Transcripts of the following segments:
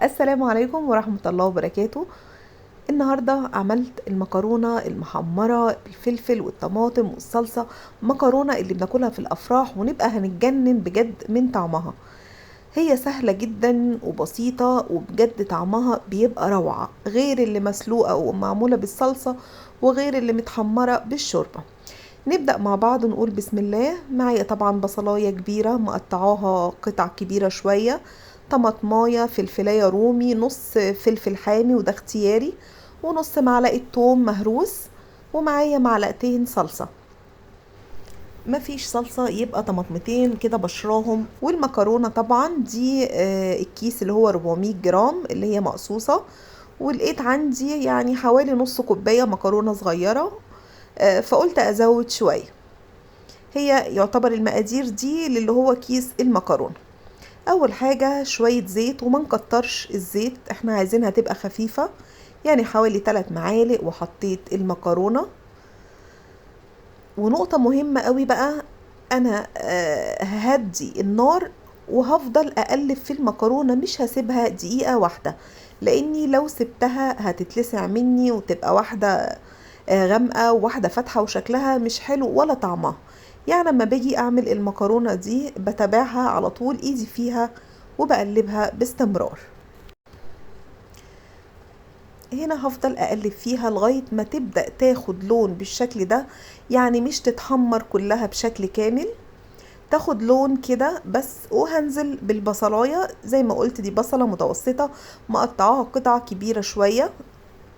السلام عليكم ورحمة الله وبركاته. النهاردة عملت المكرونة المحمرة بالفلفل والطماطم والصلصة، مكرونة اللي بناكلها في الأفراح ونبقى هنتجنن بجد من طعمها. هي سهلة جدا وبسيطة وبجد طعمها بيبقى روعة، غير اللي مسلوقة ومعمولة بالصلصة وغير اللي متحمرة بالشوربة. نبدأ مع بعض نقول بسم الله. معايا طبعا بصلاية كبيرة مقطعاها قطع كبيرة شوية، طماطماية، فلفلاية رومي، نص فلفل حامي وده اختياري، ونص معلقة توم مهروس، ومعايا معلقتين صلصة. مفيش صلصة يبقى طماطمتين كده بشراهم. والمكرونة طبعا دي الكيس اللي هو 400 جرام اللي هي مقصوصة، ولقيت عندي يعني حوالي نص كوباية مكرونة صغيرة، فقلت ازود شوية. هي يعتبر المقادير دي اللي هو كيس المكرونة. اول حاجة شوية زيت، وما نكترش الزيت، احنا عايزينها تبقى خفيفة، يعني حوالي 3 معالق. وحطيت المكرونة. ونقطة مهمة قوي بقى، انا ههدي النار وهفضل اقلب في المكرونة، مش هسيبها دقيقة واحدة، لاني لو سبتها هتتلسع مني وتبقى واحدة غامقة وواحدة فاتحة وشكلها مش حلو ولا طعمها. يعني لما باجي اعمل المكرونة دي بتابعها على طول، ايدي فيها وبقلبها باستمرار. هنا هفضل اقلب فيها لغاية ما تبدأ تاخد لون بالشكل ده، يعني مش تتحمر كلها بشكل كامل، تاخد لون كده بس. وهنزل بالبصلاية زي ما قلت، دي بصلة متوسطة مقطعاها قطع كبيرة شوية،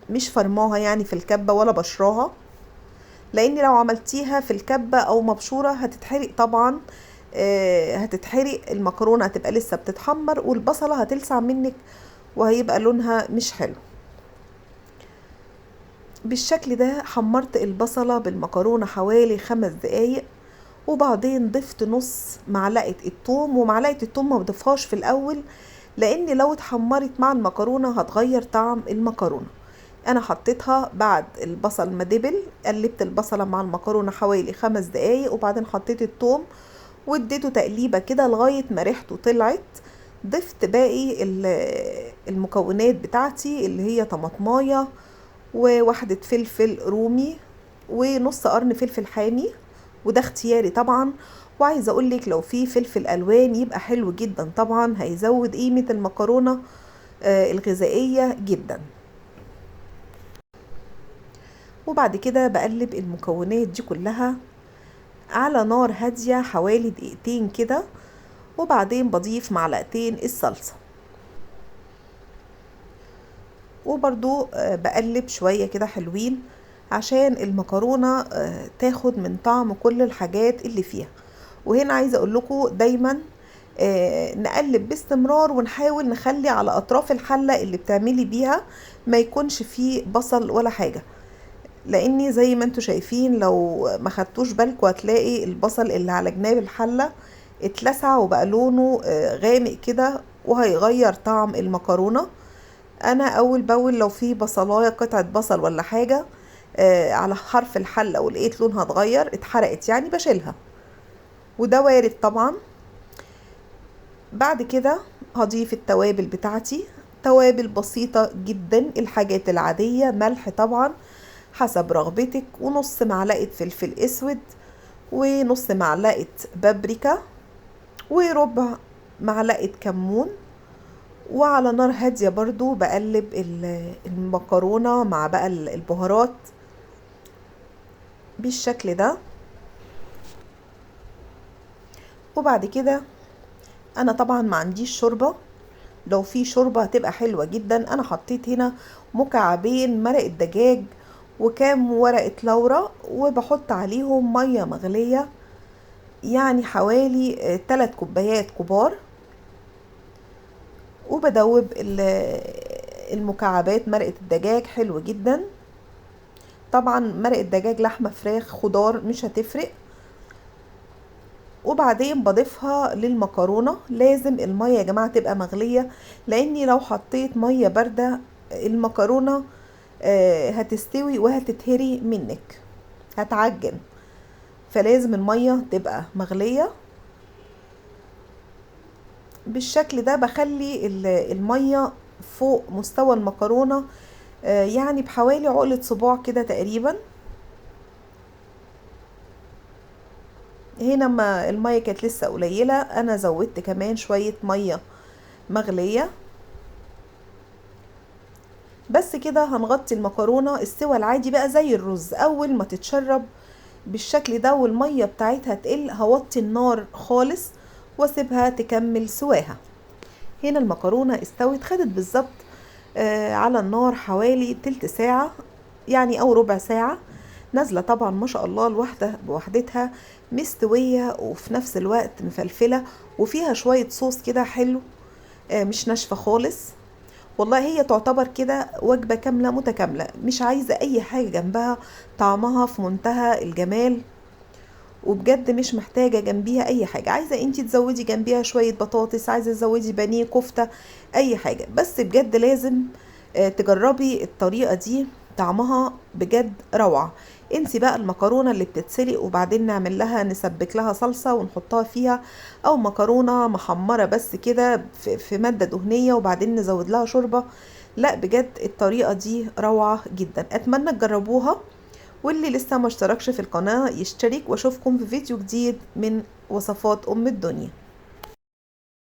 مش فرماها يعني في الكبة ولا بشراها، لان لو عملتيها في الكبة او مبشورة هتتحرق طبعا. هتتحرق المكرونة، هتبقى لسه بتتحمر والبصلة هتلسع منك وهيبقى لونها مش حلو. بالشكل ده حمرت البصلة بالمكرونة حوالي 5 دقايق، وبعدين ضفت نص معلقة الثوم. ومعلقة الثوم ما بضيفهاش في الاول، لان لو اتحمرت مع المكرونة هتغير طعم المكرونة. انا حطيتها بعد البصل ما دبل، قلبت البصلة مع المكرونة حوالي 5 دقايق، وبعدين حطيت الثوم واديته تقليبة كده لغاية ما ريحته طلعت. ضفت باقي المكونات بتاعتي اللي هي طماطمايه وواحدة فلفل رومي ونص قرن فلفل حامي، وده اختياري طبعا. وعايزه اقولك لو في فلفل الوان يبقى حلو جدا طبعا، هيزود قيمة المكرونة الغذائية جدا. وبعد كده بقلب المكونات دي كلها على نار هادية حوالي دقيقتين كده، وبعدين بضيف معلقتين الصلصة. وبرضو بقلب شوية كده حلوين عشان المكرونة تاخد من طعم كل الحاجات اللي فيها. وهنا عايزة اقول لكم دايما نقلب باستمرار، ونحاول نخلي على اطراف الحلة اللي بتعملي بيها ما يكونش فيه بصل ولا حاجة، لاني زي ما انتوا شايفين لو ما خدتوش بالكوا هتلاقي البصل اللي على جناب الحلة اتلسع وبقى لونه غامق كده، وهيغير طعم المكرونة. انا اول باول لو في بصلايه قطعه بصل ولا حاجه على حرف الحله ولقيت لونها اتغير اتحرقت يعني بشيلها، وده وارد طبعا. بعد كده هضيف التوابل بتاعتي، توابل بسيطه جدا، الحاجات العاديه، ملح طبعا حسب رغبتك، ونص معلقه فلفل اسود، ونص معلقه بابريكا، وربع معلقه كمون. وعلى نار هادية برضو بقلب المكرونة مع بقى البهارات بالشكل ده. وبعد كده انا طبعا ما عنديش شوربة، لو في شوربة هتبقى حلوة جدا. انا حطيت هنا مكعبين مرق الدجاج وكام ورقة لورا، وبحط عليهم مية مغلية، يعني حوالي 3 كوبايات كبار. وبدوب المكعبات مرقة الدجاج حلو جدا. طبعا مرق الدجاج لحمة فراخ خضار مش هتفرق. وبعدين بضيفها للمكرونة. لازم المية يا جماعة تبقى مغلية، لاني لو حطيت مية باردة المكرونة هتستوي وهتتهري منك، هتعجن. فلازم المية تبقى مغلية بالشكل ده. بخلي المية فوق مستوى المكرونة يعني بحوالي عقلة صباع كده تقريبا. هنا ما المية كانت لسه قليلة، انا زودت كمان شوية مية مغلية. بس كده هنغطي المكرونة السوى العادي بقى زي الرز. اول ما تتشرب بالشكل ده والمية بتاعتها تقل هوطي النار خالص واسيبها تكمل سواها. هنا المكرونة استوت، خدت بالظبط على النار حوالي تلت ساعة يعني او ربع ساعة. نازلة طبعا ما شاء الله الواحدة بوحدتها مستوية وفي نفس الوقت مفلفلة وفيها شوية صوص كده حلو، مش ناشفة خالص. والله هي تعتبر كده وجبة كاملة متكاملة، مش عايزة اي حاجة جنبها. طعمها في منتهى الجمال وبجد مش محتاجة جنبيها اي حاجة. عايزة انتي تزودي جنبيها شوية بطاطس، عايزة تزودي بانيه، كفتة، اي حاجة. بس بجد لازم تجربي الطريقة دي، طعمها بجد روعة. انسي بقى المكرونة اللي بتتسلق وبعدين نعمل لها نسبك لها صلصة ونحطها فيها، او مكرونة محمرة بس كده في مادة دهنية وبعدين نزود لها شوربة. لا بجد الطريقة دي روعة جدا، اتمنى تجربوها. واللي لسه ما اشتركش في القناة يشترك، واشوفكم في فيديو جديد من وصفات ام الدنيا.